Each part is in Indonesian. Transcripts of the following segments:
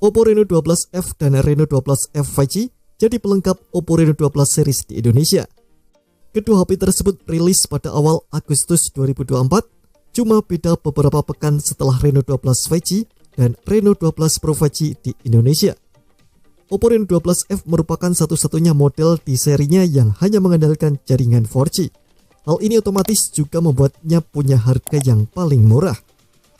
Oppo Reno 12F dan Reno 12F 5G jadi pelengkap Oppo Reno 12 series di Indonesia. Kedua HP tersebut rilis pada awal Agustus 2024, cuma beda beberapa pekan setelah Reno 12 5G dan Reno 12 Pro 5G di Indonesia. Oppo Reno 12F merupakan satu-satunya model di serinya yang hanya mengandalkan jaringan 4G. Hal ini otomatis juga membuatnya punya harga yang paling murah.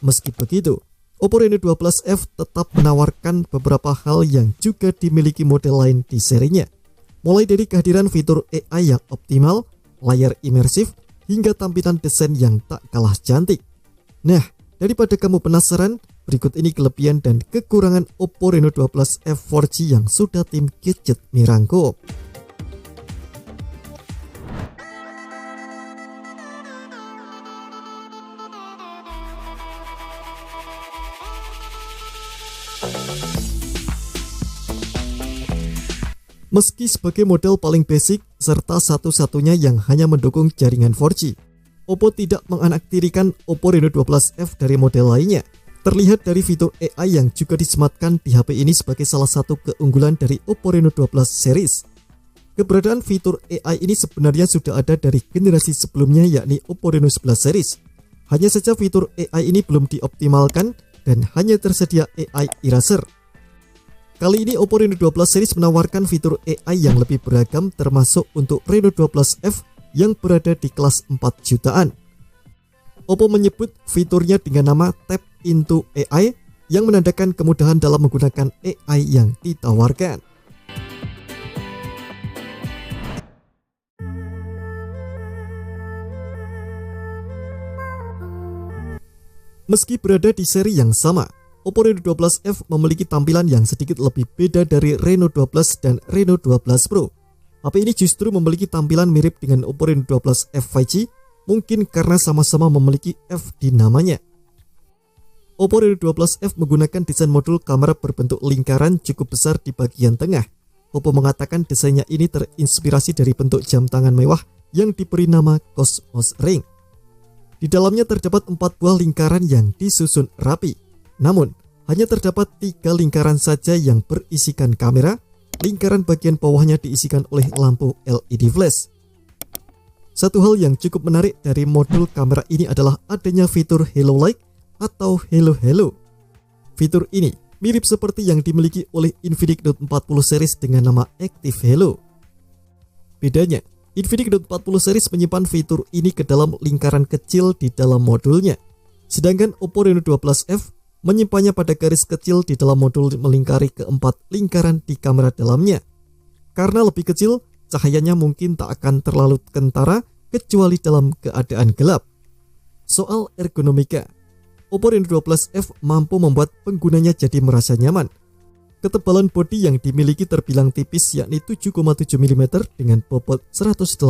Meski begitu, Oppo Reno 12F tetap menawarkan beberapa hal yang juga dimiliki model lain di serinya. Mulai dari kehadiran fitur AI yang optimal, layar imersif, hingga tampilan desain yang tak kalah cantik. Nah, daripada kamu penasaran, berikut ini kelebihan dan kekurangan Oppo Reno 12F 4G yang sudah tim gadget merangkum. Meski sebagai model paling basic serta satu-satunya yang hanya mendukung jaringan 4G, Oppo tidak menganaktirikan Oppo Reno 12F dari model lainnya. Terlihat dari fitur AI yang juga disematkan di HP ini sebagai salah satu keunggulan dari Oppo Reno 12 series. Keberadaan fitur AI ini sebenarnya sudah ada dari generasi sebelumnya, yakni Oppo Reno 11 series. Hanya saja fitur AI ini belum dioptimalkan dan hanya tersedia AI eraser. Kali ini Oppo Reno 12 series menawarkan fitur AI yang lebih beragam, termasuk untuk Reno 12F yang berada di kelas 4 jutaan. Oppo menyebut fiturnya dengan nama Tap into AI yang menandakan kemudahan dalam menggunakan AI yang ditawarkan. Meski berada di seri yang sama, Oppo Reno 12F memiliki tampilan yang sedikit lebih beda dari Reno 12 dan Reno 12 Pro. HP ini justru memiliki tampilan mirip dengan Oppo Reno 12F 5G, mungkin karena sama-sama memiliki F di namanya. Oppo Reno 12F menggunakan desain modul kamera berbentuk lingkaran cukup besar di bagian tengah. Oppo mengatakan desainnya ini terinspirasi dari bentuk jam tangan mewah yang diberi nama Cosmos Ring. Di dalamnya terdapat 4 buah lingkaran yang disusun rapi. Namun, hanya terdapat 3 lingkaran saja yang berisikan kamera. Lingkaran bagian bawahnya diisikan oleh lampu LED flash. Satu hal yang cukup menarik dari modul kamera ini adalah adanya fitur Hello Light atau Hello Hello. Fitur ini mirip seperti yang dimiliki oleh Infinix Note 40 series dengan nama Active Hello. Bedanya, Infinix Note 40 series menyimpan fitur ini ke dalam lingkaran kecil di dalam modulnya. Sedangkan Oppo Reno 12F menyimpannya pada garis kecil di dalam modul melingkari keempat lingkaran di kamera dalamnya. Karena lebih kecil, cahayanya mungkin tak akan terlalu kentara kecuali dalam keadaan gelap. Soal ergonomika, Oppo Reno 12F mampu membuat penggunanya jadi merasa nyaman. Ketebalan bodi yang dimiliki terbilang tipis, yakni 7,7 mm dengan bobot 187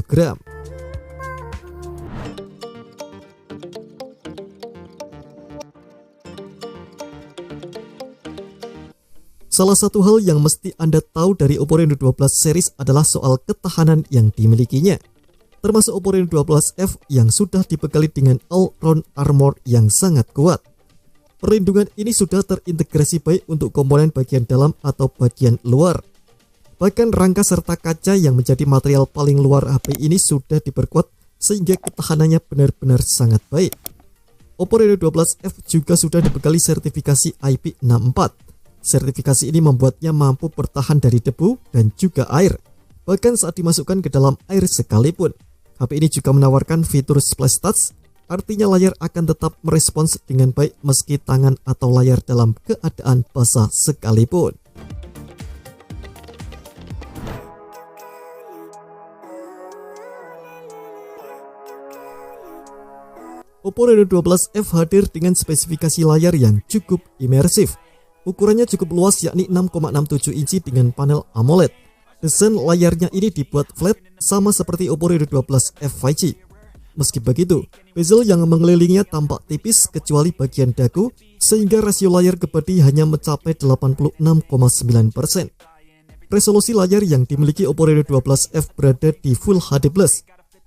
gram. Salah satu hal yang mesti Anda tahu dari Oppo Reno 12 series adalah soal ketahanan yang dimilikinya. Termasuk Oppo Reno 12F yang sudah dibekali dengan all-round armor yang sangat kuat. Perlindungan ini sudah terintegrasi baik untuk komponen bagian dalam atau bagian luar. Bahkan rangka serta kaca yang menjadi material paling luar HP ini sudah diperkuat sehingga ketahanannya benar-benar sangat baik. Oppo Reno 12F juga sudah dibekali sertifikasi IP64. Sertifikasi ini membuatnya mampu bertahan dari debu dan juga air, bahkan saat dimasukkan ke dalam air sekalipun. HP ini juga menawarkan fitur splash touch, artinya layar akan tetap merespons dengan baik meski tangan atau layar dalam keadaan basah sekalipun. Oppo Reno 12F hadir dengan spesifikasi layar yang cukup imersif. Ukurannya cukup luas, yakni 6,67 inci dengan panel AMOLED. Desain layarnya ini dibuat flat sama seperti Oppo Reno 12F 5G. Meski begitu, bezel yang mengelilinginya tampak tipis kecuali bagian dagu, sehingga rasio layar ke bodi hanya mencapai 86,9%. Resolusi layar yang dimiliki Oppo Reno 12F berada di Full HD+.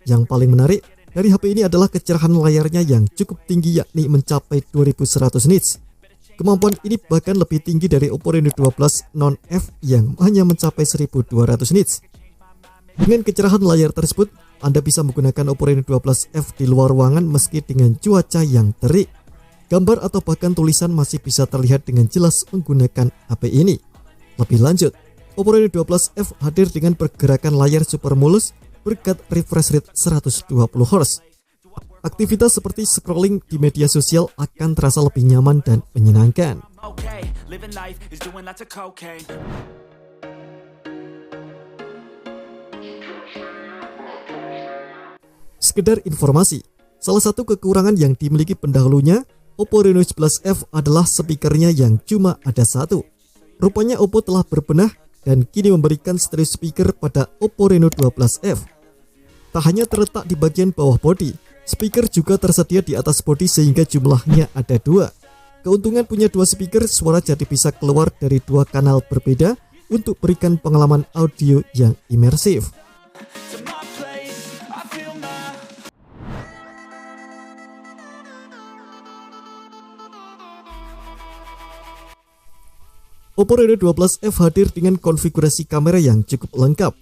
Yang paling menarik dari HP ini adalah kecerahan layarnya yang cukup tinggi, yakni mencapai 2100 nits. Kemampuan ini bahkan lebih tinggi dari Oppo Reno 12 non-F yang hanya mencapai 1200 nits. Dengan kecerahan layar tersebut, Anda bisa menggunakan Oppo Reno 12F di luar ruangan meski dengan cuaca yang terik. Gambar atau bahkan tulisan masih bisa terlihat dengan jelas menggunakan HP ini. Lebih lanjut, Oppo Reno 12F hadir dengan pergerakan layar super mulus berkat refresh rate 120Hz. Aktivitas seperti scrolling di media sosial akan terasa lebih nyaman dan menyenangkan. Sekedar informasi, salah satu kekurangan yang dimiliki pendahulunya, Oppo Reno 11F adalah speakernya yang cuma ada satu. Rupanya Oppo telah berbenah dan kini memberikan stereo speaker pada Oppo Reno 12F. Tak hanya terletak di bagian bawah bodi, speaker juga tersedia di atas bodi sehingga jumlahnya ada dua. Keuntungan punya dua speaker, suara jadi bisa keluar dari dua kanal berbeda untuk berikan pengalaman audio yang imersif. Oppo Reno 12F hadir dengan konfigurasi kamera yang cukup lengkap.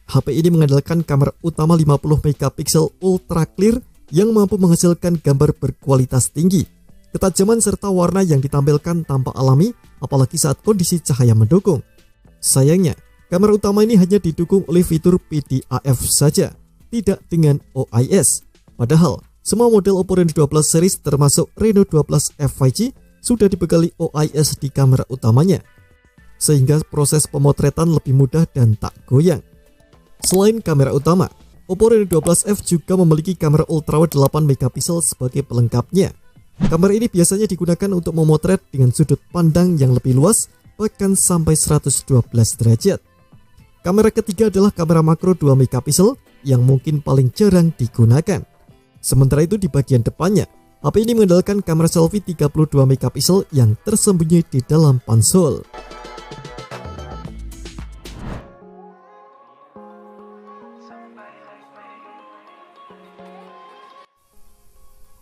HP ini mengandalkan kamera utama 50 megapiksel ultra clear yang mampu menghasilkan gambar berkualitas tinggi. Ketajaman serta warna yang ditampilkan tampak alami, apalagi saat kondisi cahaya mendukung. Sayangnya, kamera utama ini hanya didukung oleh fitur PDAF saja, tidak dengan OIS. Padahal, semua model Oppo Reno 12 series termasuk Reno 12F 5G sudah dibekali OIS di kamera utamanya, sehingga proses pemotretan lebih mudah dan tak goyang. Selain kamera utama, Oppo Reno 12F juga memiliki kamera ultrawide 8 megapiksel sebagai pelengkapnya. Kamera ini biasanya digunakan untuk memotret dengan sudut pandang yang lebih luas, bahkan sampai 112 derajat. Kamera ketiga adalah kamera makro 2 megapiksel yang mungkin paling jarang digunakan. Sementara itu di bagian depannya, HP ini mengandalkan kamera selfie 32 megapiksel yang tersembunyi di dalam konsol.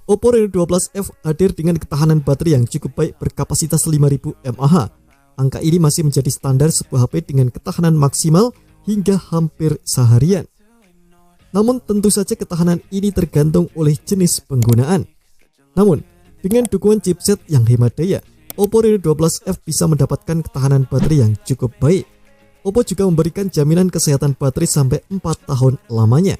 Oppo Reno 12F hadir dengan ketahanan baterai yang cukup baik berkapasitas 5000 mAh. Angka ini masih menjadi standar sebuah HP dengan ketahanan maksimal hingga hampir seharian. Namun tentu saja ketahanan ini tergantung oleh jenis penggunaan. Namun, dengan dukungan chipset yang hemat daya, Oppo Reno 12F bisa mendapatkan ketahanan baterai yang cukup baik. Oppo juga memberikan jaminan kesehatan baterai sampai 4 tahun lamanya.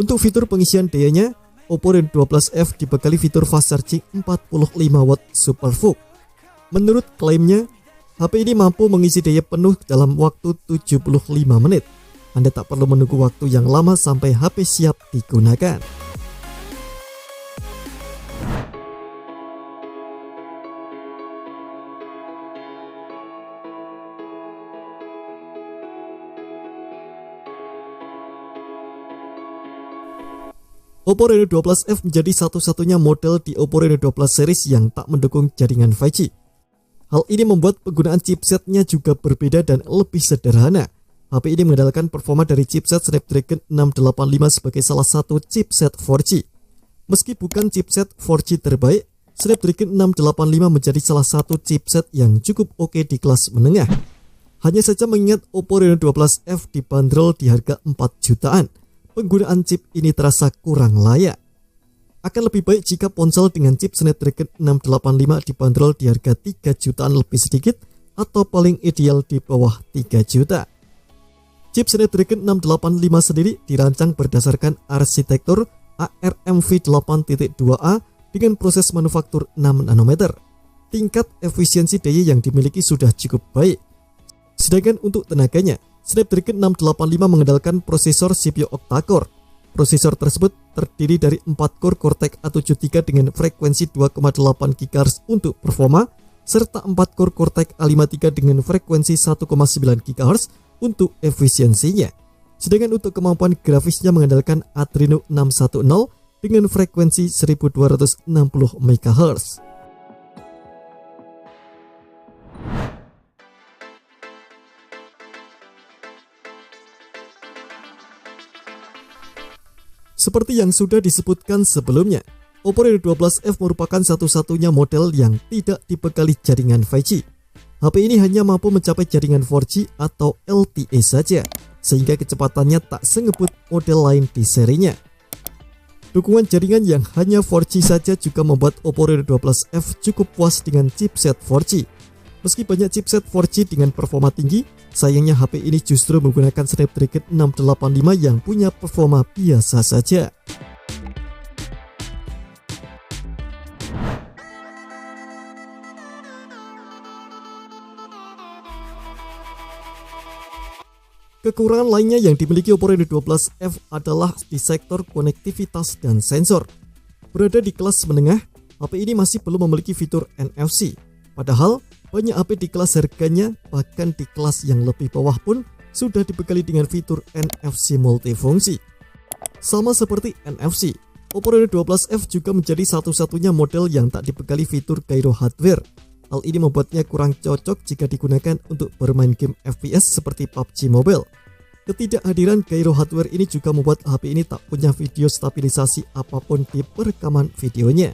Untuk fitur pengisian dayanya, Oppo Reno 12F dibekali fitur fast charging 45 watt Super VOOC. Menurut klaimnya, HP ini mampu mengisi daya penuh dalam waktu 75 menit. Anda tak perlu menunggu waktu yang lama sampai HP siap digunakan. Oppo Reno 12F menjadi satu-satunya model di Oppo Reno 12 series yang tak mendukung jaringan 5G. Hal ini membuat penggunaan chipsetnya juga berbeda dan lebih sederhana. HP ini mengandalkan performa dari chipset Snapdragon 685 sebagai salah satu chipset 4G. Meski bukan chipset 4G terbaik, Snapdragon 685 menjadi salah satu chipset yang cukup oke di kelas menengah. Hanya saja mengingat Oppo Reno 12F dibanderol di harga 4 jutaan. Penggunaan chip ini terasa kurang layak. Akan lebih baik jika ponsel dengan chip Snapdragon 685 dibanderol di harga 3 jutaan lebih sedikit atau paling ideal di bawah 3 juta. Chip Snapdragon 685 sendiri dirancang berdasarkan arsitektur ARMv 8.2a dengan proses manufaktur 6 nanometer. Tingkat efisiensi daya yang dimiliki sudah cukup baik. Sedangkan untuk tenaganya, Snapdragon 685 mengandalkan prosesor CPU octa-core. Prosesor tersebut terdiri dari 4 core Cortex A73 dengan frekuensi 2,8 GHz untuk performa, serta 4 core Cortex A53 dengan frekuensi 1,9 GHz untuk efisiensinya. Sedangkan untuk kemampuan grafisnya mengandalkan Adreno 610 dengan frekuensi 1260 MHz. Seperti yang sudah disebutkan sebelumnya, Oppo Reno 12F merupakan satu-satunya model yang tidak dibekali jaringan 5G. HP ini hanya mampu mencapai jaringan 4G atau LTE saja, sehingga kecepatannya tak sengebut model lain di serinya. Dukungan jaringan yang hanya 4G saja juga membuat Oppo Reno 12F cukup puas dengan chipset 4G. Meski banyak chipset 4G dengan performa tinggi, sayangnya HP ini justru menggunakan Snapdragon 685 yang punya performa biasa saja. Kekurangan lainnya yang dimiliki Oppo Reno 12F adalah di sektor konektivitas dan sensor. Berada di kelas menengah, HP ini masih belum memiliki fitur NFC. Padahal, banyak HP di kelas harganya, bahkan di kelas yang lebih bawah pun, sudah dibekali dengan fitur NFC multifungsi. Sama seperti NFC, Oppo Reno 12F juga menjadi satu-satunya model yang tak dibekali fitur gyro hardware. Hal ini membuatnya kurang cocok jika digunakan untuk bermain game FPS seperti PUBG Mobile. Ketidakhadiran gyro hardware ini juga membuat HP ini tak punya video stabilisasi apapun di perekaman videonya.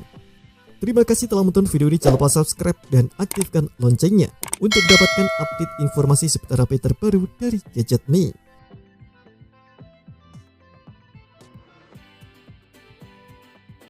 Terima kasih telah menonton video ini, jangan lupa subscribe dan aktifkan loncengnya untuk mendapatkan update informasi seputar HP terbaru dari Gadget Me.